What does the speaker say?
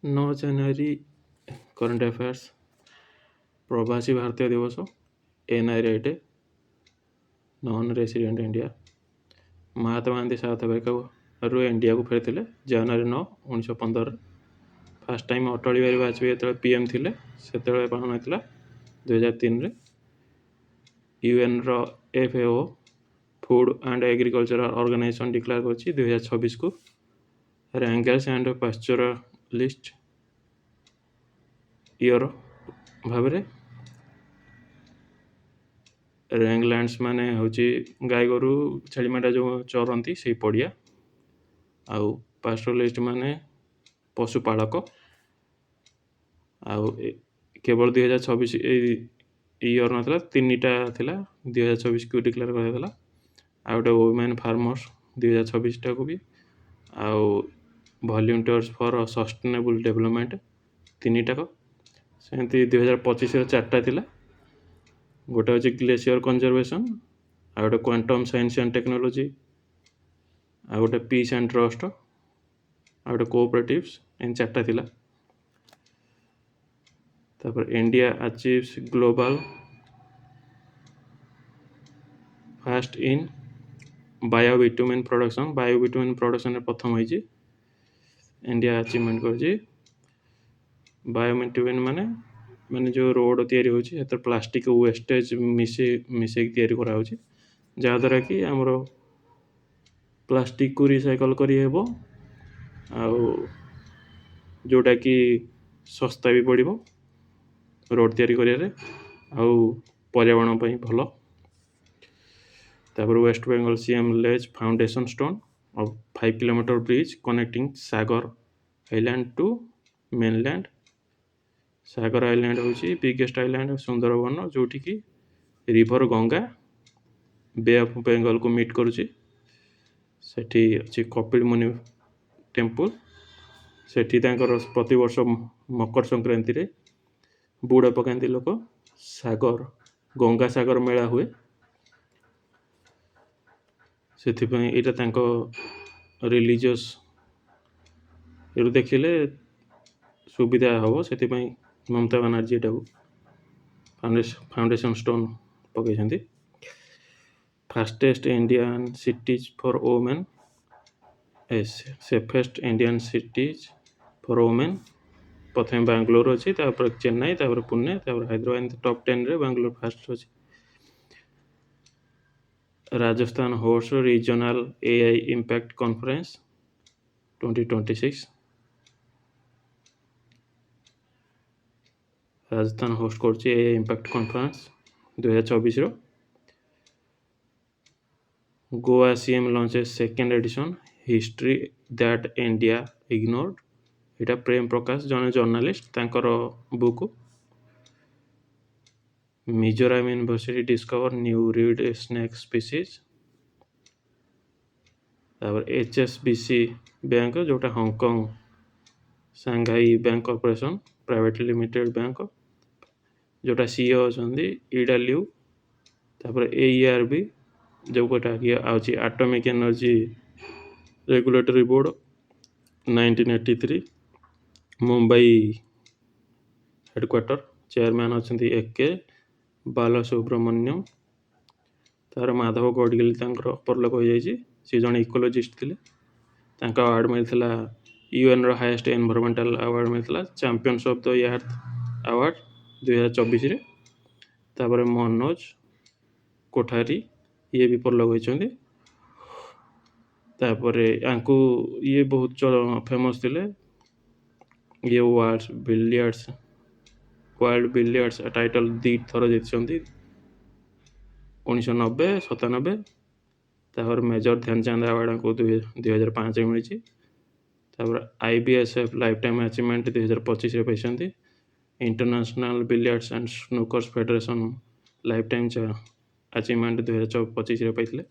9 ଜାନୁଆରୀ current affairs ପ୍ରବାସୀ ଭାରତୀୟ ଦିବସ NRA day non resident India. Mahatma Gandhi south ଆଫ୍ରିକାରୁ ଇଣ୍ଡିଆକୁ ଫେରିଥିଲେ ଜାନୁଆରୀ 9, 1915। ଫାର୍ଷ୍ଟ ଟାଇମ୍ ଅଟଳ ବିହାରୀ ବାଜପେୟୀ ଯେତେବେଳେ PM ଥିଲେ ସେତେବେଳେ ପାଳନ ହୋଇଥିଲା 2003ରେ। UNର FAO food and agriculture organisation declare କରିଛି 2026କୁ ରାଙ୍ଗେଲ୍ସ ଆଣ୍ଡ ପାସ୍ଚୁରାଲିଷ୍ଟ ଇୟର ଭାବରେ। ରାଙ୍ଗଲ୍ୟାଣ୍ଡସ୍ ମାନେ ହେଉଛି ଗାଈ ଗୋରୁ ଛେଳି ମେଣ୍ଢା ଯେଉଁ ଚରନ୍ତି ସେଇ ପଡ଼ିଆ, ଆଉ ପାସ୍ଚୁରାଲିଷ୍ଟ ମାନେ ପଶୁପାଳକ। ଆଉ କେବଳ 2026 ଏଇ ଇୟର ନଥିଲା, 3ଟା ଥିଲା, 2026କୁ ଡିକ୍ଲେୟାର କରାଯାଇଥିଲା। ଆଉ ଗୋଟେ ଓମେନ୍ ଫାର୍ମର୍ସ 2026ଟାକୁ ବି, ଆଉ ଭଲ୍ୟୁଣ୍ଟିୟର୍ସ ଫର୍ ସଷ୍ଟେନେବୁଲ୍ ଡେଭଲପମେଣ୍ଟ 3ଟାକ। ସେମିତି 2025ର 4ଟା ଥିଲା, ଗୋଟେ ହେଉଛି ଗ୍ଲେସିୟର କନଜରଭେସନ୍, ଆଉ ଗୋଟେ କ୍ୱାଣ୍ଟମ୍ ସାଇନ୍ସ ଆଣ୍ଡ ଟେକ୍ନୋଲୋଜି, ଆଉ ଗୋଟେ ପିସ୍ ଆଣ୍ଡ ଟ୍ରଷ୍ଟ, ଆଉ ଗୋଟେ କୋଅପରେଟିଭ୍ସ। ଏମିତି 4ଟା ଥିଲା। ତାପରେ India achieves global first in biobitumen production. Biobitumen ପ୍ରଡକ୍ସନରେ ପ୍ରଥମ ହେଇଛି, ଇଣ୍ଡିଆ ଆଚିଭମେଣ୍ଟ କରିଛି। ବାୟୋବିଟୁମିନ୍ ମାନେ ଯେଉଁ ରୋଡ଼ ତିଆରି ହେଉଛି ସେଥିରେ ପ୍ଲାଷ୍ଟିକ୍ ୱେଷ୍ଟେଜ୍ ମିଶେଇକି ତିଆରି କରାହେଉଛି, ଯାହାଦ୍ୱାରା କି ଆମର ପ୍ଲାଷ୍ଟିକକୁ ରିସାଇକଲ୍ କରିହେବ, ଆଉ ଯେଉଁଟାକି ଶସ୍ତା ବି ପଡ଼ିବ ରୋଡ଼ ତିଆରି କରିବାରେ, ଆଉ ପର୍ୟାବରଣ ପାଇଁ ଭଲ। ତାପରେ West Bengal CM lays foundation stone of 5 kilometre bridge connecting Sagar island to mainland. Sagar island ହେଉଛି ବିଗେଷ୍ଟ ଆଇଲ୍ୟାଣ୍ଡ ସୁନ୍ଦରବନ, ଯେଉଁଠିକି ରିଭର ଗଙ୍ଗା ବେ ଅଫ୍ ବେଙ୍ଗଲକୁ ମିଟ୍ କରୁଛି। ସେଠି ଅଛି କପିଳ ମୁନି ଟେମ୍ପୁଲ। ସେଠି ତାଙ୍କର ପ୍ରତିବର୍ଷ ମକର ସଂକ୍ରାନ୍ତିରେ ବୁଡ଼ ପକାନ୍ତି ଲୋକ। ଗଙ୍ଗାସାଗର ମେଳା ହୁଏ, ସେଥିପାଇଁ ଏଇଟା ତାଙ୍କ ରିଲିଜିୟସ୍ ଏରୁ ଦେଖିଲେ ସୁବିଧା ହେବ, ସେଥିପାଇଁ ମମତା ବାନାର୍ଜୀ ଏଟାକୁ ଫାଉଣ୍ଡେସନ୍ ଷ୍ଟୋନ୍ ପକାଇଛନ୍ତି। Fastest Indian cities for women, safest Indian cities for women. ପ୍ରଥମେ ବାଙ୍ଗାଲୋର ଅଛି, ତାପରେ ଚେନ୍ନାଇ, ତାପରେ ପୁନେ, ତାପରେ ହାଇଦ୍ରାବାଦ। ଟପ୍ 10ରେ ବାଙ୍ଗାଲୋର ଫାଷ୍ଟ ଅଛି। Rajasthan host regional AI impact conference 2026। Rajasthan host କରୁଛି AI ଇମ୍ପାକ୍ଟ କନଫରେନ୍ସ 2024ର। Goa CM launch second edition history that India ignored. ଏଇଟା ପ୍ରେମ ପ୍ରକାଶ, ଜଣେ ଜର୍ଣ୍ଣାଲିଷ୍ଟ, ତାଙ୍କର book. Mizoram university discover new red snake species. ତାପରେ HSBC ବ୍ୟାଙ୍କ, ଯେଉଁଟା Hong Kong Shanghai bank corporation private limited bank, ଯେଉଁଟା CEO ଅଛନ୍ତି Ida Liu. ତାପରେ AERB, ଯେଉଁଟା କି ହେଉଛି atomic energy regulatory board 1983। Mumbai headquarter, chairman ଅଛନ୍ତି AK ବାଲସୁବ୍ରମଣ୍ୟମ୍। ତାପରେ ମାଧବ ଗଡ଼ଗିଲ ତାଙ୍କର ପରଲୋକ ହୋଇଯାଇଛି, ସେ ଜଣେ ଇକୋଲୋଜିଷ୍ଟ ଥିଲେ। ତାଙ୍କ ଆୱାର୍ଡ଼ ମିଳିଥିଲା, UNର ହାଏଷ୍ଟ ଏନଭାରମେଣ୍ଟାଲ ଆୱାର୍ଡ଼ ମିଳିଥିଲା, champions of the earth award 2024ରେ। ତାପରେ ମନୋଜ କୋଠାରୀ, ଇଏ ବି ପରଲୋକ ହୋଇଛନ୍ତି। ତାପରେ ୟାଙ୍କୁ ଇଏ ବହୁତ ଫେମସ୍ ଥିଲେ। ଇଏ ୱାର୍ଲଡ ବିଲିୟର୍ଡସ୍ ଟାଇଟଲ୍ 2 ଥର ଜିତିଛନ୍ତି, 1990, 97। ତାପରେ ମେଜର ଧ୍ୟାନଚାନ୍ଦ ଆୱାର୍ଡ଼ ୟାଙ୍କୁ 2005ରେ ମିଳିଛି। ତାପରେ IBSF ଲାଇଫ୍ ଟାଇମ୍ ଆଚିଭମେଣ୍ଟ 2025ରେ ପାଇଛନ୍ତି। International billiards and snookers federation life time achievement 2025ରେ ପାଇଥିଲେ।